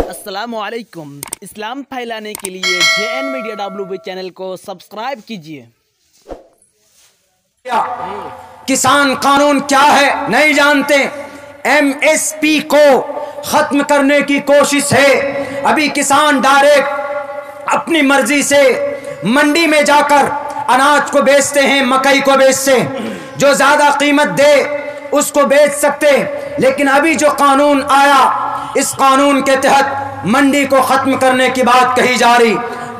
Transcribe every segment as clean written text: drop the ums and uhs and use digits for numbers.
अस्सलामुअलैकुम। इस्लाम फैलाने के लिए JN मीडिया WB चैनल को सब्सक्राइब कीजिए। किसान कानून क्या है नहीं जानते। MSP को खत्म करने की कोशिश है। अभी किसान डायरेक्ट अपनी मर्जी से मंडी में जाकर अनाज को बेचते हैं, मकई को बेचते हैं, जो ज्यादा कीमत दे उसको बेच सकते। लेकिन अभी जो कानून आया, इस कानून के तहत मंडी को खत्म करने की बात कही जा रही।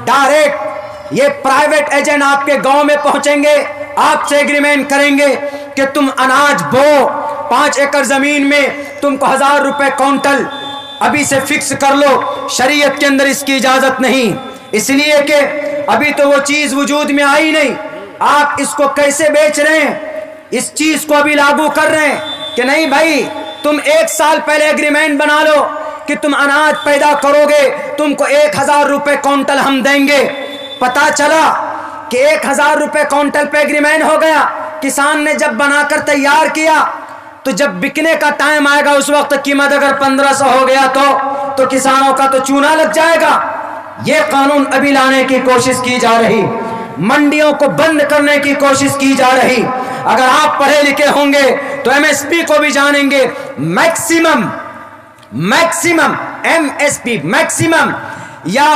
डायरेक्ट ये प्राइवेट एजेंट आपके गांव में पहुंचेंगे, आपसे एग्रीमेंट करेंगे कि तुम अनाज बो, 5 एकड़ जमीन में तुमको 1000 रुपए क्विंटल अभी से फिक्स कर लो। शरीयत के अंदर इसकी इजाजत नहीं, इसलिए कि अभी तो वो चीज वजूद में आई नहीं। आप इसको कैसे बेच रहे हैं, इस चीज को अभी लागू कर रहे हैं कि नहीं भाई, तुम 1 साल पहले एग्रीमेंट बना लो कि तुम अनाज पैदा करोगे, तुमको 1000 रुपए क्विंटल हम देंगे। पता चला कि 1000 रुपए क्विंटल पे एग्रीमेंट हो गया। किसान ने जब बनाकर तैयार किया तो जब बिकने का टाइम आएगा उस वक्त कीमत अगर 1500 हो गया तो किसानों का तो चूना लग जाएगा। यह कानून अभी लाने की कोशिश की जा रही, मंडियों को बंद करने की कोशिश की जा रही। अगर आप पढ़े लिखे होंगे तो MSP को भी जानेंगे। मैक्सिमम MSP मैक्सिमम या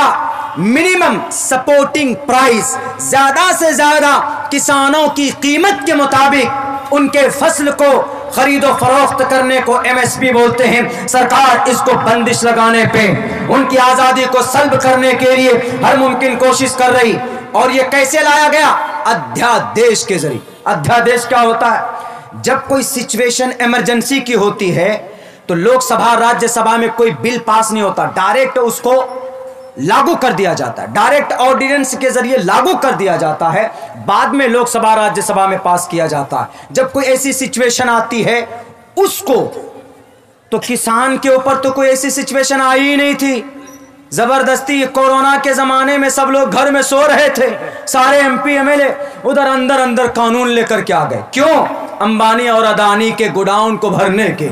मिनिमम सपोर्टिंग प्राइस, ज्यादा से ज्यादा किसानों की कीमत के मुताबिक उनके फसल को खरीदो फरोख्त करने को MSP बोलते हैं। सरकार इसको बंदिश लगाने पे, उनकी आजादी को सल्ब करने के लिए हर मुमकिन कोशिश कर रही। और ये कैसे लाया गया? अध्यादेश के जरिए। अध्यादेश क्या होता है? जब कोई सिचुएशन इमरजेंसी की होती है तो लोकसभा राज्यसभा में कोई बिल पास नहीं होता, डायरेक्ट उसको लागू कर दिया जाता है, डायरेक्ट ऑर्डिनेंस के जरिए लागू कर दिया जाता है, बाद में लोकसभा राज्यसभा में पास किया जाता है। जब कोई ऐसी सिचुएशन आती है उसको, तो किसान के ऊपर तो कोई ऐसी सिचुएशन आई ही नहीं थी। जबरदस्ती कोरोना के जमाने में सब लोग घर में सो रहे थे, सारे MP MLA उधर अंदर कानून लेकर के आ गए। क्यों? अंबानी और अदानी के गोडाउन को भरने के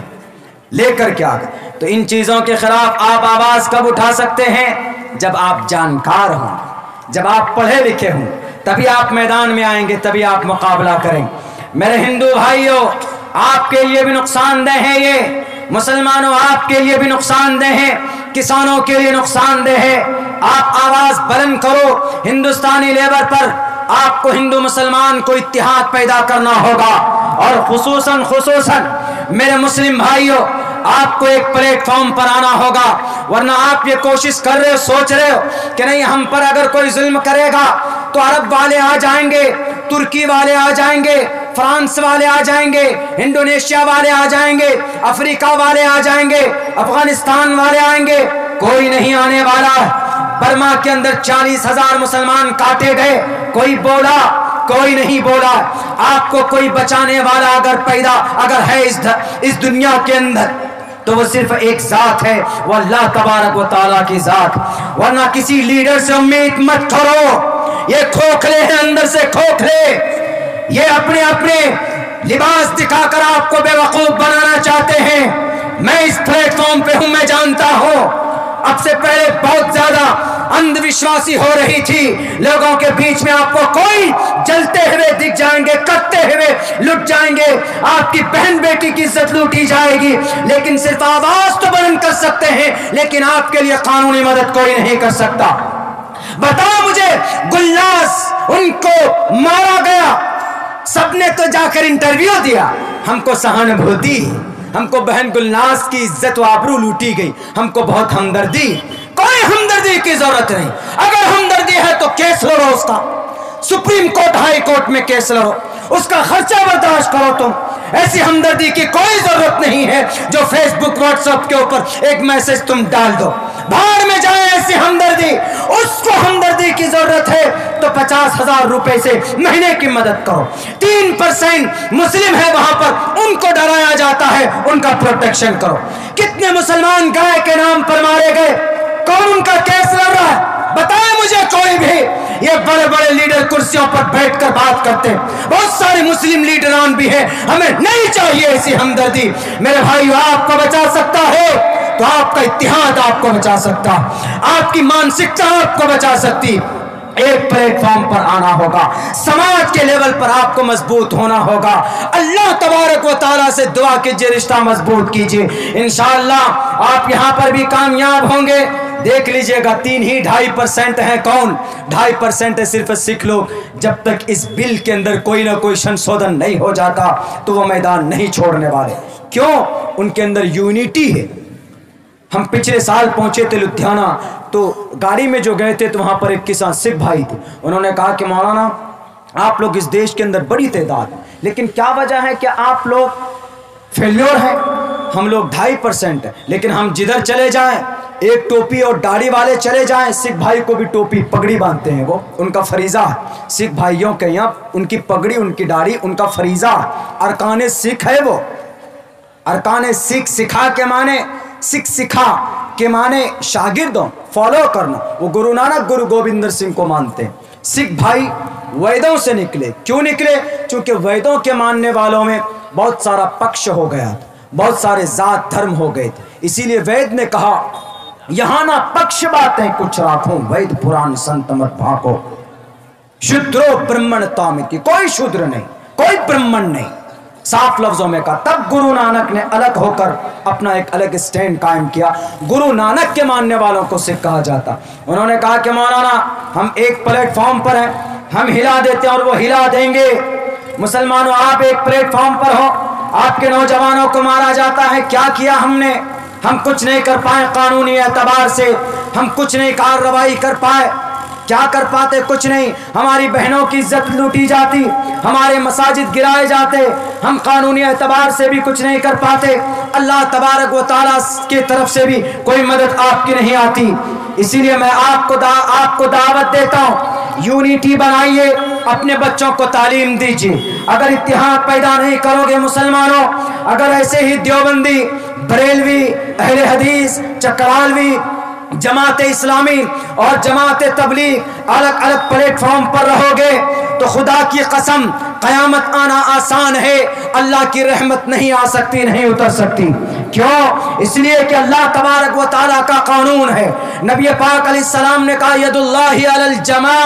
लेकर के आ गए। तो इन चीजों के खिलाफ आप आवाज कब उठा सकते हैं? जब आप जानकार हों, जब आप पढ़े लिखे हों, तभी आप मैदान में आएंगे, तभी आप मुकाबला करेंगे। मेरे हिंदू भाइयों, आपके लिए भी नुकसानदेह है ये, मुसलमानों आपके लिए भी नुकसानदेह है, किसानों के लिए नुकसानदेह है। आप आवाज बुलंद करो हिंदुस्तानी लेबर पर। आपको हिंदू मुसलमान को इत्तेहाद पैदा करना होगा, और खुसूसन मेरे मुस्लिम भाइयों, आपको एक प्लेटफॉर्म पर आना होगा। वरना आप ये कोशिश कर रहे हो, सोच रहे हो कि नहीं हम पर अगर कोई जुल्म करेगा तो अरब वाले आ जाएंगे, तुर्की वाले आ जाएंगे, फ्रांस वाले आ जाएंगे, इंडोनेशिया वाले आ जाएंगे, अफ्रीका वाले आ जाएंगे, अफगानिस्तान वाले आएंगे। कोई नहीं आने वाला। बर्मा के अंदर 40,000 मुसलमान काटे गए, कोई बोला? कोई नहीं बोला। आपको कोई बचाने वाला अगर है इस दुनिया के अंदर तो वो सिर्फ एक जात है, वो अल्लाह तबारक व तआला की जात। वरना किसी लीडर से उम्मीद मत करो, ये खोखले हैं, अंदर से खोखले। ये अपने लिबास दिखाकर आपको बेवकूफ बनाना चाहते हैं। मैं इस प्लेटफॉर्म पे हूं, मैं जानता हूं। अब से पहले बहुत ज्यादा अंधविश्वासी हो रही थी, लोगों के बीच में आपको कोई जलते हुए दिख जाएंगे, कटते हुए लुट जाएंगे, आपकी बहन बेटी की इज्जत लूटी जाएगी। लेकिन सिर्फ आवाज तो बुलंद कर सकते हैं, लेकिन आपके लिए कानूनी मदद कोई नहीं कर सकता। बताओ मुझे, गुलनास उनको मारा गया, सबने तो जाकर इंटरव्यू दिया, हमको सहानुभूति, हमको बहन गुलनास की इज्जत व आबरू लूटी गई, हमको बहुत हमदर्दी। कोई हमदर्दी की जरूरत नहीं। अगर हमदर्दी है तो केस लड़ो, उसका सुप्रीम कोर्ट हाई कोर्ट में केस लड़ो, उसका खर्चा बर्दाश्त करो। तुम ऐसी हमदर्दी की कोई जरूरत नहीं है जो फेसबुक व्हाट्सएप के ऊपर एक मैसेज तुम डाल दो, भाड़ में जाए ऐसी हमदर्दी। उसको हमदर्दी की जरूरत है तो 50,000 रुपए से महीने की मदद करो। 3% मुस्लिम है वहां पर, उनको डराया जाता है, उनका प्रोटेक्शन करो। कितने मुसलमान गाय के नाम पर मारे गए, कौन उनका केस लड़ रहा है? बताए मुझे कोई भी। ये बड़े बड़े लीडर कुर्सियों पर बैठकर बात करते हैं, बहुत सारे मुस्लिम लीडरान भी हैं, हमें नहीं चाहिए ऐसी हमदर्दी। मेरे भाइयों, आपको बचा सकता है तो आपका इत्तिहाद आपको बचा सकता, आपकी मानसिकता आपको बचा सकती। एक प्लेटफॉर्म पर आना होगा, समाज के लेवल पर आपको मजबूत होना होगा। अल्लाह तबारक व तआला से दुआ कीजिए, रिश्ता मजबूत कीजिए, इंशाअल्लाह आप यहाँ पर भी कामयाब होंगे। देख लीजिएगा 2.5% हैं, कौन 2.5% है सिर्फ सिख लोग। जब तक इस बिल के अंदर कोई ना कोई संशोधन नहीं हो जाता तो वो मैदान नहीं छोड़ने वाले। क्यों? उनके अंदर यूनिटी है। हम पिछले साल पहुंचे थे लुधियाना, तो गाड़ी में जो गए थे तो वहां पर एक किसान सिख भाई थे। उन्होंने कहा कि मौलाना आप लोग इस देश के अंदर बड़ी तादाद, लेकिन क्या वजह है कि आप लोग फेल्योर हैं? हम लोग 2.5% है, लेकिन हम जिधर चले जाएं, एक टोपी और दाढ़ी वाले चले जाएं, सिख भाई को भी टोपी पगड़ी बांधते हैं, वो उनका फरीजा है। सिख भाइयों के यहाँ उनकी पगड़ी, उनकी दाढ़ी उनका फरीजा, अरकाने सिख है वो। अरकाने सिख, सिखा के माने सिख, सिखा के माने शागिर्दों, फॉलो करना। वो गुरु नानक गुरु गोविंद सिंह को मानते हैं। सिख भाई वेदों से निकले। क्यों निकले? क्योंकि वेदों के मानने वालों में बहुत सारा पक्ष हो गया, बहुत सारे जात धर्म हो गए थे। इसीलिए वेद ने कहा यहाँ ना पक्ष बातें कुछ राखूं, वेद पुराण संत मत भाको, शूद्रो ब्राह्मणता में की कोई शूद्र नहीं, कोई ब्राह्मण नहीं, साफ लफ्जों में कहा। तब गुरु नानक ने अलग होकर अपना एक अलग स्टैंड कायम किया। गुरु नानक के मानने वालों को सिख कहा जाता। उन्होंने कहा कि मौलाना हम एक प्लेटफॉर्म पर हैं, हम हिला देते हैं और वो हिला देंगे। मुसलमानों आप एक प्लेटफॉर्म पर हो, आपके नौजवानों को मारा जाता है, क्या किया हमने? हम कुछ नहीं कर पाए, कानूनी एतबार से हम कुछ नहीं कार्रवाई कर पाए। क्या कर पाते? कुछ नहीं। हमारी बहनों की इज्जत लूटी जाती, हमारे मसाजिद गिराए जाते, हम कानूनी एतबार से भी कुछ नहीं कर पाते। अल्लाह तबारक व तआला की तरफ से भी कोई मदद आपकी नहीं आती। इसीलिए मैं आपको दावत देता हूँ, यूनिटी बनाइए, अपने बच्चों को तालीम दीजिए। अगर इत्तेहाद पैदा नहीं करोगे मुसलमानों, अगर ऐसे ही देवबंदी, बरेलवी, अहले हदीस, चकरालवी, जमात इस्लामी और जमात तबलीग अलग अलग प्लेटफॉर्म पर रहोगे तो खुदा की कसम कयामत आना आसान है, अल्लाह की रहमत नहीं आ सकती, नहीं उतर सकती। क्यों? इसलिए कि अल्लाह तबारक व तआला का कानून है। नबी पाक अलैहिस्सलाम ने कहा यदुल्लाहि अलल जमा,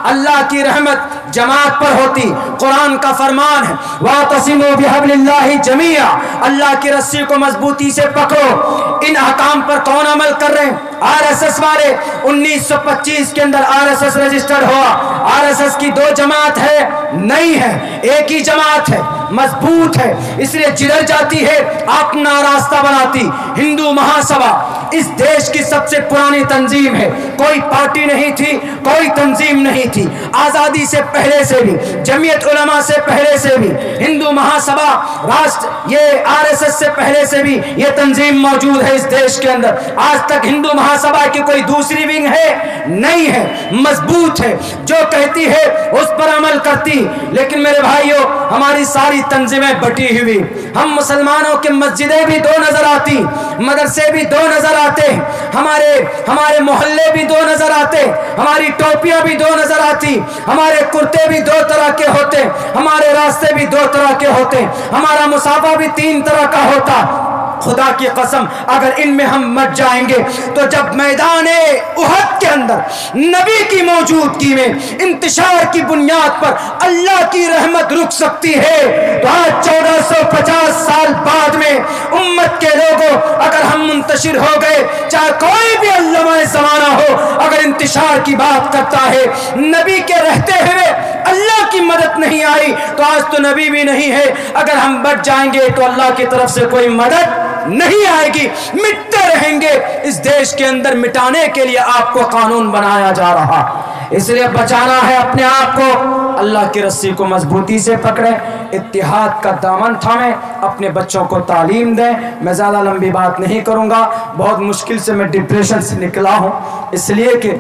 अल्लाह की रहमत जमात पर होती। कुरान का फरमान है वातसिमू बिहब्लिल्लाहि जमीआ, अल्लाह की रस्सी को मजबूती से पकड़ो। इन अहकाम पर कौन अमल कर रहे हैं? आरएसएस वाले। 1925 के अंदर आरएसएस रजिस्टर्ड हुआ। आरएसएस की 2 जमात है? नहीं है, एक ही जमात है, मजबूत है। इसलिए जिधर जाती है अपना रास्ता बनाती। हिंदू महासभा इस देश की सबसे पुरानी तंजीम है। कोई पार्टी नहीं थी, कोई तंजीम नहीं थी। आजादी से पहले से भी, जमीयत उलमा से पहले से भी, हिंदू महासभा राष्ट्र ये आरएसएस से पहले से भी ये तंजीम मौजूद है इस देश के अंदर। आज तक हिंदू महासभा की कोई दूसरी विंग है? नहीं है, मजबूत है, जो कहती है उस पर अमल करती। लेकिन मेरे भाइयों हमारी सारी तंजीमें बटी हुई। हम मुसलमानों की मस्जिदें भी 2 नजर आती, मदरसे भी 2 नजर आते, हमारे मोहल्ले भी 2 नजर आते, हमारी टोपियां भी 2 नजर आती, हमारे कुर्ते भी 2 तरह के होते, हमारे रास्ते भी 2 तरह के होते, हमारा मुसाफा भी 3 तरह का होता। खुदा की कसम अगर इनमें हम मर जाएंगे तो जब मैदाने उहद के अंदर नबी की मौजूदगी में इंतशार की बुनियाद पर अल्लाह की रहमत रुक सकती है, तो आज 1450 साल बाद में उम्मत के लोगों अगर हम मुंतशिर हो गए, चाहे कोई भी अल्लामा ज़माना हो, अगर इंतशार की बात करता है, नबी के रहते हुए अल्लाह की मदद नहीं आई तो आज तो नबी भी नहीं है। अगर हम बच जाएंगे तो अल्लाह की तरफ से कोई मदद नहीं आएगी, मिटते रहेंगे। इस देश के अंदर मिटाने के लिए आपको कानून बनाया जा रहा, इसलिए बचाना है अपने आप को। अल्लाह की रस्सी को मजबूती से पकड़े, इत्तिहाद का दामन थामे, अपने बच्चों को तालीम दें। मैं ज़्यादा लंबी बात नहीं करूँगा, बहुत मुश्किल से मैं डिप्रेशन से निकला हूँ, इसलिए कि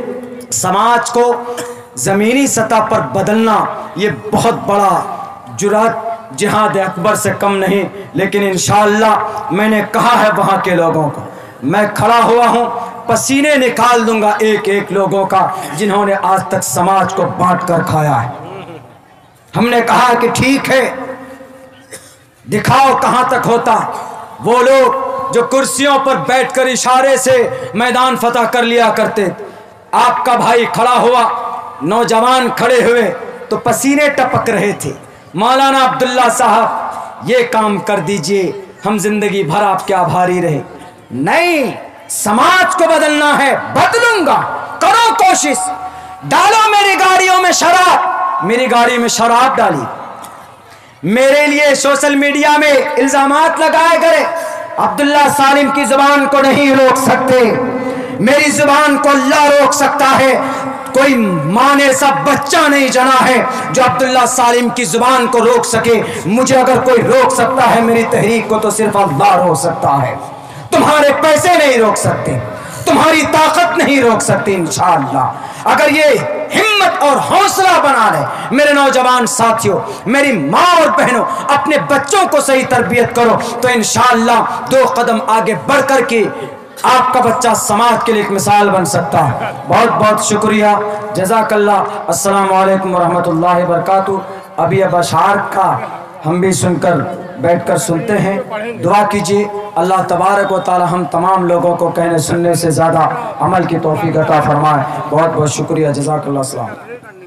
समाज को ज़मीनी सतह पर बदलना ये बहुत बड़ा जुरात जिहाद अकबर से कम नहीं। लेकिन इंशाअल्लाह मैंने कहा है वहाँ के लोगों को, मैं खड़ा हुआ हूँ, पसीने निकाल दूंगा एक एक लोगों का जिन्होंने आज तक समाज को बांट कर खाया है। हमने कहा कि ठीक है, दिखाओ कहाँ तक होता। वो लोग جو کرسیوں پر بیٹھ کر اشارے سے میدان فتح کر لیا کرتے. آپ کا بھائی کھڑا ہوا, نوجوان کھڑے ہوئے تو پسینے ٹپک رہے تھے. مولانا عبداللہ صاحب یہ کام کر دیجئے, ہم زندگی بھر آپ کے آبھاری رہے. نہیں, سماج کو بدلنا ہے, بدلوں گا, کرو کوشش, ڈالو میری گاڑیوں میں شراب. میری گاڑی میں شراب ڈالی, میرے لیے سوشل میڈیا میں الزامات لگائے گئے. عبداللہ سالم کی زبان کو نہیں روک سکتے, میری زبان کو اللہ روک سکتا ہے. کوئی ماں نے ایسا بچہ نہیں جنا ہے جو عبداللہ سالم کی زبان کو روک سکے. مجھے اگر کوئی روک سکتا ہے میری تحریک کو تو صرف اللہ روک سکتا ہے. تمہارے پیسے نہیں روک سکتے, تمہاری طاقت نہیں روک سکتی. انشاءاللہ اگر یہ ہمت اور حوصلہ بنا لے میرے نوجوان ساتھیوں, میری ماں اور بہنوں, اپنے بچوں کو صحیح تربیت کرو تو انشاءاللہ 2 قدم آگے بڑھ کر کے آپ کا بچہ سماج کے لیے ایک مثال بن سکتا ہے. بہت بہت شکریہ, جزاک اللہ. السلام علیکم ورحمۃ اللہ وبرکاتہ. ابھی اب اشعار کا ہم بھی سن کر بیٹھ کر سنتے ہیں. دعا کیجیے اللہ تبارک و تعالی ہم تمام لوگوں کو کہنے سننے سے زیادہ عمل کی توفیق عطا فرمائے. بہت بہت شکریہ, جزاک اللہ. السلام.